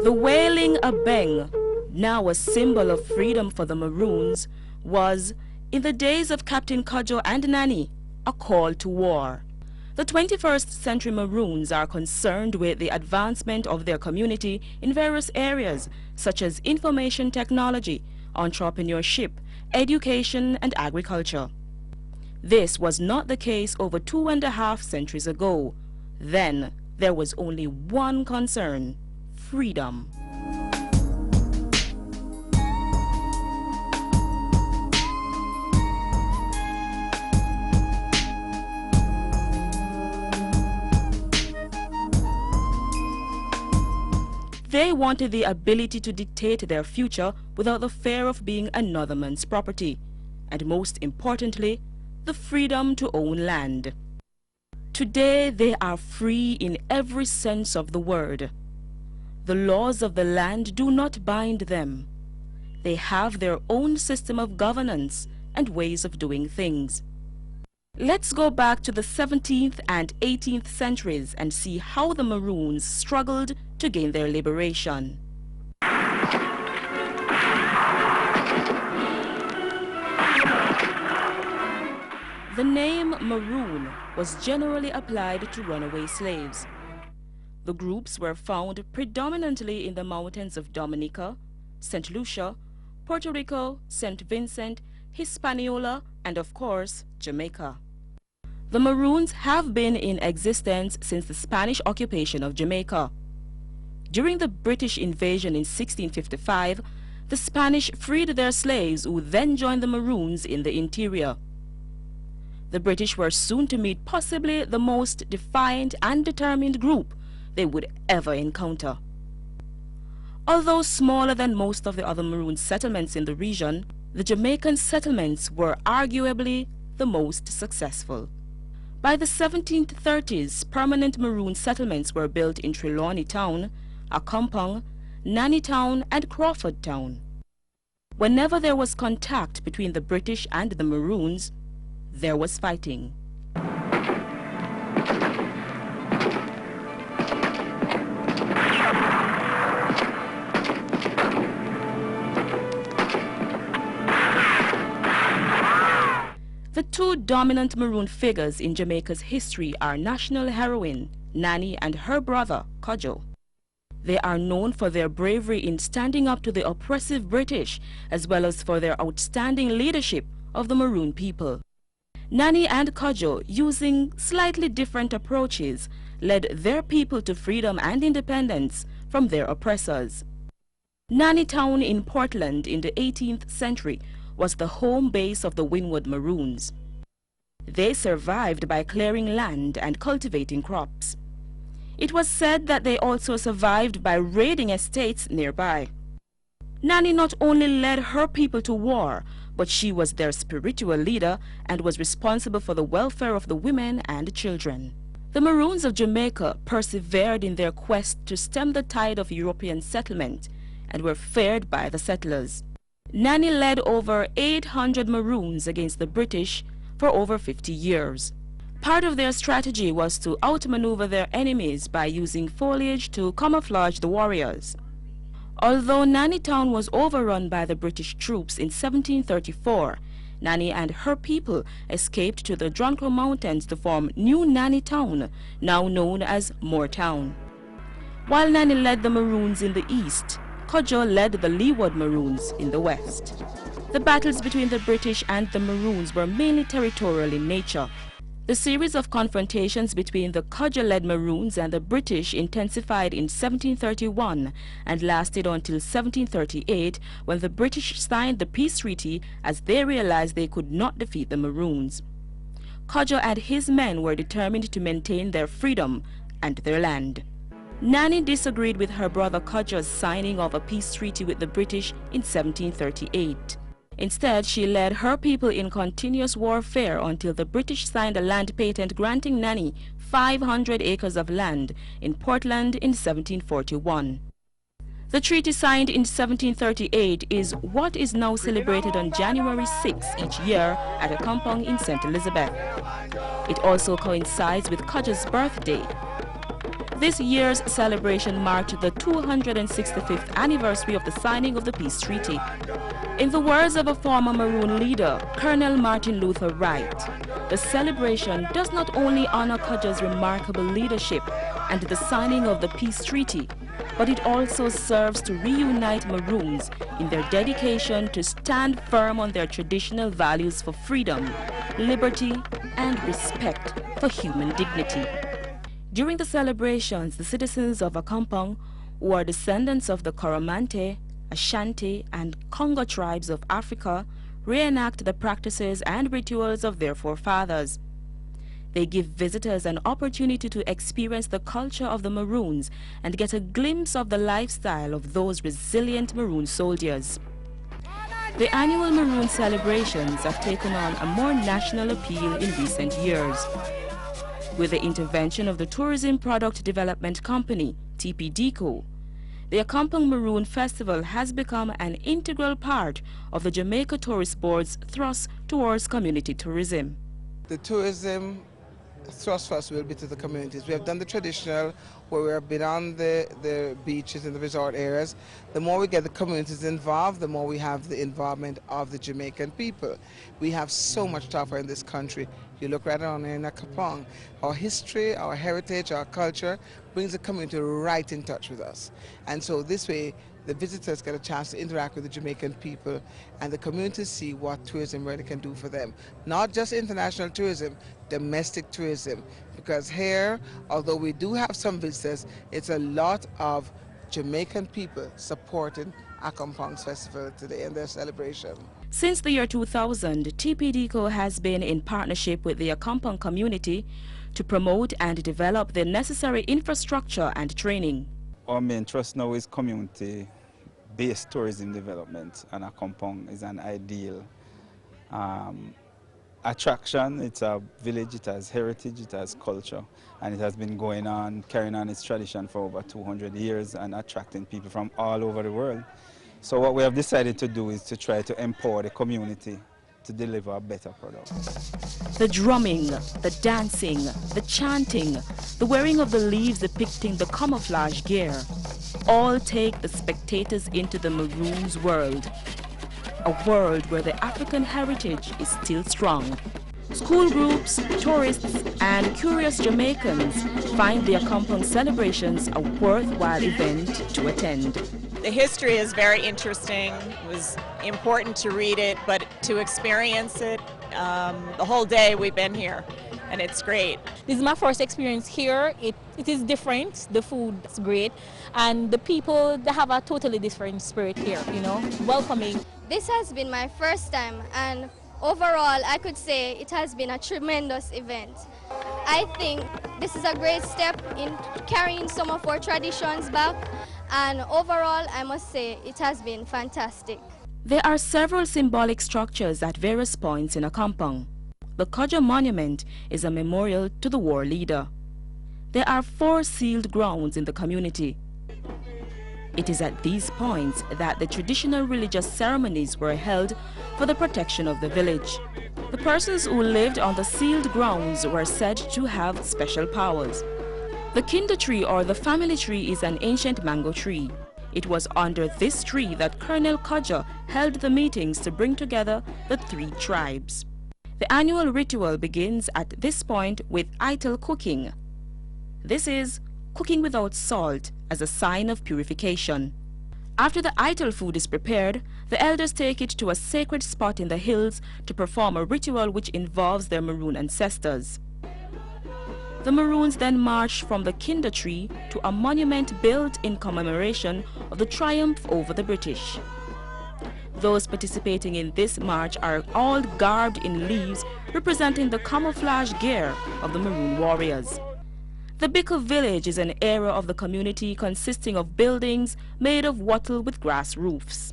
The wailing abeng, now a symbol of freedom for the Maroons, was, in the days of Captain Kojo and Nanny, a call to war. The 21st century Maroons are concerned with the advancement of their community in various areas such as information technology, entrepreneurship, education, and agriculture. This was not the case over 2.5 centuries ago. Then there was only one concern: freedom. They wanted the ability to dictate their future without the fear of being another man's property, and most importantly, the freedom to own land. Today they are free in every sense of the word. The laws of the land do not bind them. They have their own system of governance and ways of doing things. Let's go back to the 17th and 18th centuries and see how the Maroons struggled to gain their liberation. The name Maroon was generally applied to runaway slaves. The groups were found predominantly in the mountains of Dominica, St. Lucia, Puerto Rico, St. Vincent, Hispaniola, and of course, Jamaica. The Maroons have been in existence since the Spanish occupation of Jamaica. During the British invasion in 1655, the Spanish freed their slaves who then joined the Maroons in the interior. The British were soon to meet possibly the most defiant and determined group they would ever encounter. Although smaller than most of the other Maroon settlements in the region, the Jamaican settlements were arguably the most successful. By the 1730s, permanent Maroon settlements were built in Trelawney Town, Accompong, Nanny Town, and Crawford Town. Whenever there was contact between the British and the Maroons, there was fighting. The two dominant Maroon figures in Jamaica's history are national heroine Nanny and her brother Kojo. They are known for their bravery in standing up to the oppressive British, as well as for their outstanding leadership of the Maroon people. Nanny and Kojo, using slightly different approaches, led their people to freedom and independence from their oppressors. Nanny Town in Portland in the 18th century was the home base of the Wynwood Maroons. They survived by clearing land and cultivating crops. It was said that they also survived by raiding estates nearby. Nanny not only led her people to war, but she was their spiritual leader and was responsible for the welfare of the women and children. The Maroons of Jamaica persevered in their quest to stem the tide of European settlement and were feared by the settlers. Nanny led over 800 Maroons against the British for over 50 years. Part of their strategy was to outmaneuver their enemies by using foliage to camouflage the warriors. Although Nanny Town was overrun by the British troops in 1734, Nanny and her people escaped to the Kojo Mountains to form New Nanny Town, now known as Moortown. While Nanny led the Maroons in the east, Kojo led the Leeward Maroons in the west. The battles between the British and the Maroons were mainly territorial in nature. The series of confrontations between the Kojo-led Maroons and the British intensified in 1731 and lasted until 1738, when the British signed the peace treaty as they realized they could not defeat the Maroons. Kojo and his men were determined to maintain their freedom and their land. Nanny disagreed with her brother Kojo's signing of a peace treaty with the British in 1738. Instead, she led her people in continuous warfare until the British signed a land patent granting Nanny 500 acres of land in Portland in 1741. The treaty signed in 1738 is what is now celebrated on January 6 each year at a compound in St. Elizabeth. It also coincides with Kojo's birthday. This year's celebration marked the 265th anniversary of the signing of the peace treaty. In the words of a former Maroon leader, Colonel Martin Luther Wright, the celebration does not only honor Kojo's remarkable leadership and the signing of the peace treaty, but it also serves to reunite Maroons in their dedication to stand firm on their traditional values for freedom, liberty, and respect for human dignity. During the celebrations, the citizens of Akampong, who are descendants of the Coromante, Ashanti, and Congo tribes of Africa, reenact the practices and rituals of their forefathers. They give visitors an opportunity to experience the culture of the Maroons and get a glimpse of the lifestyle of those resilient Maroon soldiers. The annual Maroon celebrations have taken on a more national appeal in recent years. With the intervention of the Tourism Product Development Company, TPDCO, the Akampong Maroon Festival has become an integral part of the Jamaica Tourist Board's thrust towards community tourism. The tourism thrust for us will be to the communities. We have done the traditional, where we have been on the beaches and the resort areas. The more we get the communities involved, the more we have the involvement of the Jamaican people. We have so much to offer in this country. You look right around here in Akampong. Our history, our heritage, our culture brings the community right in touch with us. And so this way, the visitors get a chance to interact with the Jamaican people and the communities see what tourism really can do for them. Not just international tourism, domestic tourism. Because here, although we do have some visitors, it's a lot of Jamaican people supporting Akampong's festival today and their celebration. Since the year 2000, TPDCO has been in partnership with the Akampong community to promote and develop the necessary infrastructure and training. Our main thrust now is community-based tourism development, and Akampong is an ideal attraction. It's a village, it has heritage, it has culture, and it has been going on, carrying on its tradition for over 200 years and attracting people from all over the world. So what we have decided to do is to try to empower the community to deliver a better product. The drumming, the dancing, the chanting, the wearing of the leaves depicting the camouflage gear, all take the spectators into the Maroons world. A world where the African heritage is still strong. School groups, tourists, and curious Jamaicans find the Akampong celebrations a worthwhile event to attend. The history is very interesting. It was important to read it, but to experience it, the whole day we've been here, and it's great. This is my first experience here. It is different. The food is great, and the people, they have a totally different spirit here, you know, welcoming. This has been my first time, and overall I could say it has been a tremendous event. I think this is a great step in carrying some of our traditions back, and overall I must say it has been fantastic. There are several symbolic structures at various points in Akampong. The Kojo Monument is a memorial to the war leader. There are 4 sealed grounds in the community. It is at these points that the traditional religious ceremonies were held for the protection of the village. The persons who lived on the sealed grounds were said to have special powers. The kinder tree or the family tree is an ancient mango tree. It was under this tree that Colonel Kojo held the meetings to bring together the 3 tribes. The annual ritual begins at this point with ital cooking. This is cooking without salt as a sign of purification. After the ital food is prepared, the elders take it to a sacred spot in the hills to perform a ritual which involves their Maroon ancestors. The Maroons then march from the kinder tree to a monument built in commemoration of the triumph over the British. Those participating in this march are all garbed in leaves representing the camouflage gear of the Maroon warriors. The Bicker Village is an area of the community consisting of buildings made of wattle with grass roofs.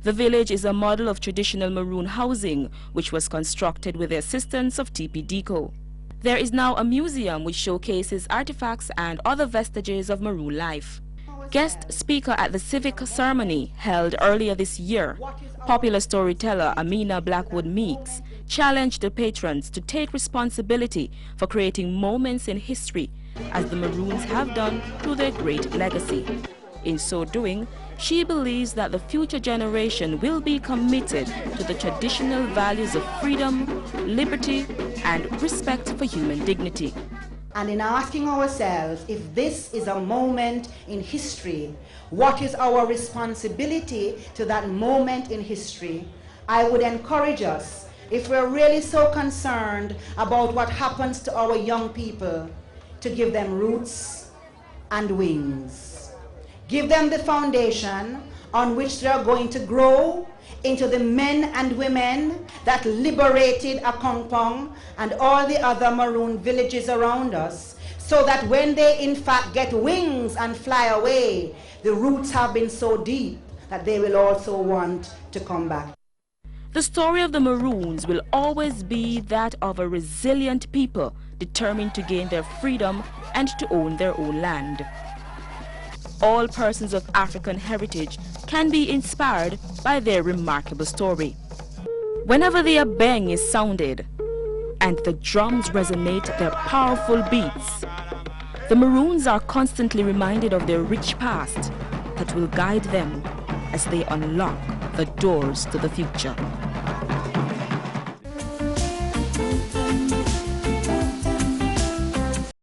The village is a model of traditional Maroon housing which was constructed with the assistance of TPDCO. There is now a museum which showcases artifacts and other vestiges of Maroon life. Guest speaker at the civic ceremony held earlier this year, popular storyteller Amina Blackwood Meeks challenged the patrons to take responsibility for creating moments in history as the Maroons have done through their great legacy. In so doing, she believes that the future generation will be committed to the traditional values of freedom, liberty, and respect for human dignity. And in asking ourselves if this is a moment in history, what is our responsibility to that moment in history? I would encourage us, if we're really so concerned about what happens to our young people, to give them roots and wings. Give them the foundation on which they are going to grow into the men and women that liberated Akongpong and all the other Maroon villages around us, so that when they in fact get wings and fly away, the roots have been so deep that they will also want to come back. The story of the Maroons will always be that of a resilient people determined to gain their freedom and to own their own land. All persons of African heritage can be inspired by their remarkable story. Whenever the abeng is sounded and the drums resonate their powerful beats, the Maroons are constantly reminded of their rich past that will guide them as they unlock the doors to the future.